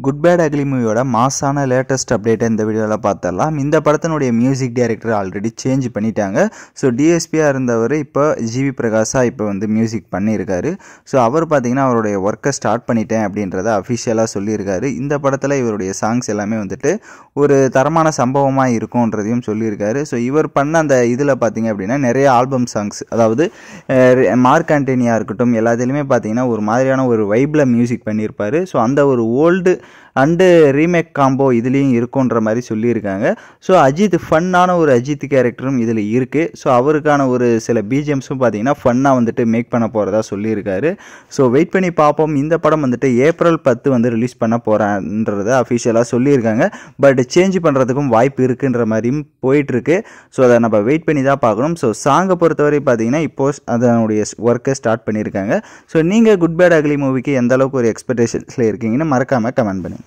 Good bad ugly மூவியோட மாசான latest அப்டேட்டை இந்த வீடியோவில் பார்த்துடலாம். இந்த படத்தினுடைய மியூசிக் டைரக்டர் ஆல்ரெடி சேஞ்ச் பண்ணிட்டாங்க. ஸோ டிஎஸ்பியாக இருந்தவர் இப்போ ஜிவி பிரகாஷாக இப்போ வந்து மியூசிக் பண்ணியிருக்காரு. ஸோ அவர் பார்த்திங்கன்னா அவருடைய ஒர்க்கை ஸ்டார்ட் பண்ணிட்டேன் அப்படின்றத அஃபிஷியலாக சொல்லியிருக்காரு. இந்த படத்தில் இவருடைய சாங்ஸ் எல்லாமே வந்துட்டு ஒரு தரமான சம்பவமாக இருக்கும்ன்றதையும் சொல்லியிருக்காரு. ஸோ இவர் பண்ண அந்த இதில் பார்த்திங்க அப்படின்னா நிறைய ஆல்பம் சாங்ஸ், அதாவது மார்க் ஆண்டனியாக இருக்கட்டும், எல்லாத்துலேயுமே பார்த்திங்கன்னா ஒரு மாதிரியான ஒரு வைப்பில் மியூசிக் பண்ணியிருப்பார். ஸோ அந்த ஒரு ஓல்டு அண்டு ரீமேக் காம்போ இதுலேயும் இருக்குன்ற மாதிரி சொல்லியிருக்காங்க. ஸோ அஜித் ஃபன்னான ஒரு அஜித் கேரக்டரும் இதில் இருக்குது. ஸோ அவருக்கான ஒரு சில பிஜிஎம்ஸும் பார்த்தீங்கன்னா ஃபன்னாக வந்துட்டு மேக் பண்ண போகிறதா சொல்லியிருக்காரு. ஸோ வெயிட் பண்ணி பார்ப்போம். இந்த படம் வந்துட்டு ஏப்ரல் 10 வந்து ரிலீஸ் பண்ண போகிறான்றத அஃபிஷியலாக சொல்லியிருக்காங்க. பட் சேஞ்ச் பண்ணுறதுக்கும் வாய்ப்பு இருக்குன்ற மாதிரியும் போயிட்டுருக்கு. ஸோ அதை நம்ம வெயிட் பண்ணி தான் பார்க்கணும். ஸோ சாங்கை பொறுத்தவரை பார்த்தீங்கன்னா இப்போது அதனுடைய ஒர்க்கை ஸ்டார்ட் பண்ணியிருக்காங்க. ஸோ நீங்கள் குட் பேட் அக்லி மூவிக்கு எந்த அளவுக்கு ஒரு எக்ஸ்பெக்டேஷன்ஸில் இருக்கீங்கன்னு மறக்காமல் கமெண்ட் பண்ணுங்கள்.